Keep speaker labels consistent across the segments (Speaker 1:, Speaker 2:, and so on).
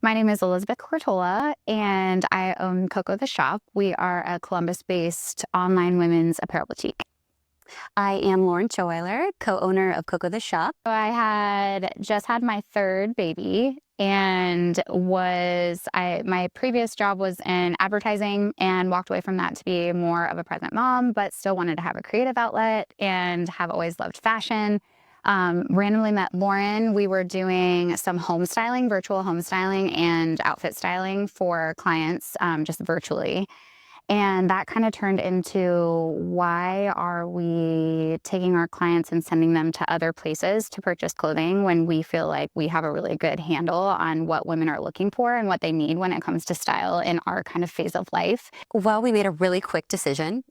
Speaker 1: My name is Elizabeth Cortola, and I own COCO the Shop. We are a Columbus-based online women's apparel boutique.
Speaker 2: I am Lauren Chowiler, co-owner of COCO the Shop.
Speaker 1: So I had just had my third baby and my previous job was in advertising and walked away from that to be more of a present mom, but still wanted to have a creative outlet and have always loved fashion. Randomly met Lauren. We were doing some home styling, virtual home styling and outfit styling for clients, just virtually. And that kind of turned into, why are we taking our clients and sending them to other places to purchase clothing when we feel like we have a really good handle on what women are looking for and what they need when it comes to style in our kind of phase of life?
Speaker 2: Well, we made a really quick decision.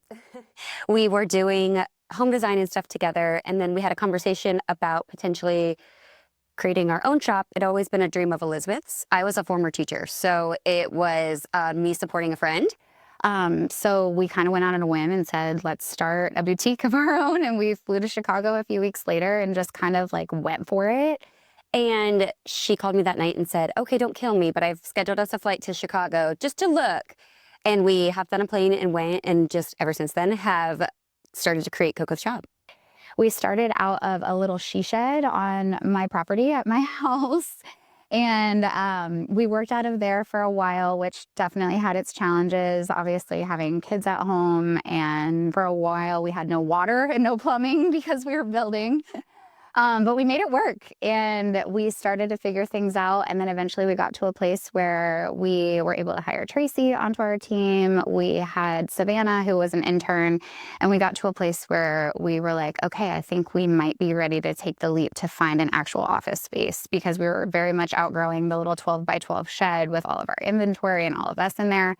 Speaker 2: We were doing home design and stuff together, and then we had a conversation about potentially creating our own shop. It'd always been a dream of Elizabeth's. I was a former teacher, so it was me supporting a friend.
Speaker 1: So we kind of went out on a whim and said, let's start a boutique of our own. And we flew to Chicago a few weeks later and just kind of like went for it.
Speaker 2: And she called me that night and said, okay, don't kill me, but I've scheduled us a flight to Chicago just to look. And we hopped on a plane and went, and just ever since then have started to create COCO the Shop.
Speaker 1: We started out of a little she shed on my property at my house. And we worked out of there for a while, which definitely had its challenges, obviously having kids at home. And for a while, we had no water and no plumbing because we were building. But we made it work, and we started to figure things out. And then eventually we got to a place where we were able to hire Tracy onto our team. We had Savannah, who was an intern, and we got to a place where we were like, okay, I think we might be ready to take the leap to find an actual office space, because we were very much outgrowing the little 12 by 12 shed with all of our inventory and all of us in there.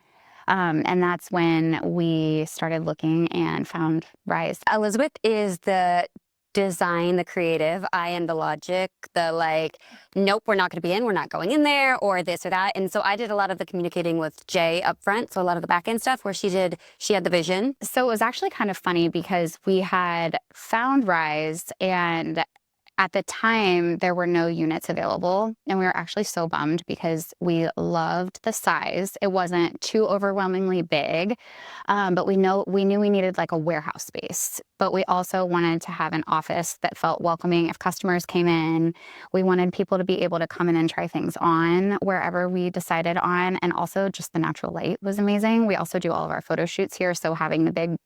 Speaker 1: And that's when we started looking and found Rise.
Speaker 2: Elizabeth is the design, the creative. I am the logic, the like, nope, we're not going to be in, we're not going in there, or this or that. And so I did a lot of the communicating with Jay up front, so a lot of the back end stuff where she had the vision.
Speaker 1: So it was actually kind of funny because we had found Rise, and at the time there were no units available, and we were actually so bummed because we loved the size. It wasn't too overwhelmingly big, but we knew we needed like a warehouse space, but we also wanted to have an office that felt welcoming if customers came in. We wanted people to be able to come in and try things on wherever we decided on, and also just the natural light was amazing. We also do all of our photo shoots here, so having the big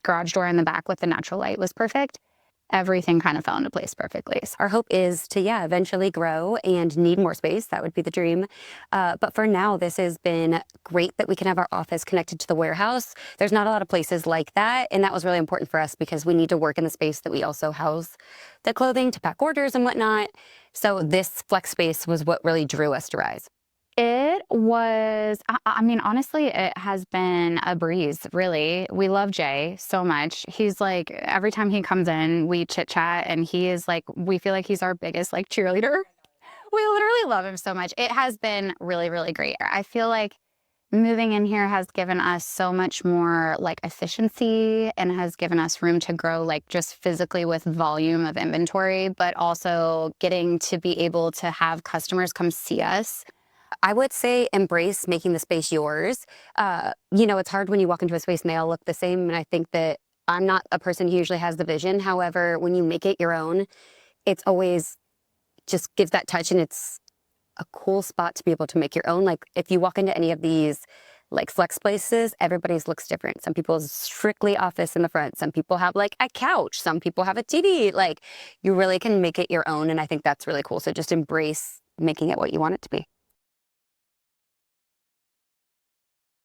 Speaker 1: garage door in the back with the natural light was perfect. Everything kind of fell into place perfectly. So
Speaker 2: our hope is to, eventually grow and need more space. That would be the dream. But for now, this has been great that we can have our office connected to the warehouse. There's not a lot of places like that. And that was really important for us because we need to work in the space that we also house the clothing to pack orders and whatnot. So this flex space was what really drew us to Rise.
Speaker 1: it was, I mean, honestly, it has been a breeze, really. We love Jay so much. He's like, every time he comes in, we chit chat, and he is like, we feel like he's our biggest like cheerleader. We literally love him so much. It has been really, really great. I feel like moving in here has given us so much more like efficiency, and has given us room to grow, like just physically with volume of inventory, but also getting to be able to have customers come see us.
Speaker 2: I would say embrace making the space yours. It's hard when you walk into a space and they all look the same. And I think that I'm not a person who usually has the vision. However, when you make it your own, it's always just gives that touch, and it's a cool spot to be able to make your own. Like if you walk into any of these like flex places, everybody's looks different. Some people's strictly office in the front. Some people have like a couch. Some people have a TV. Like you really can make it your own. And I think that's really cool. So just embrace making it what you want it to be.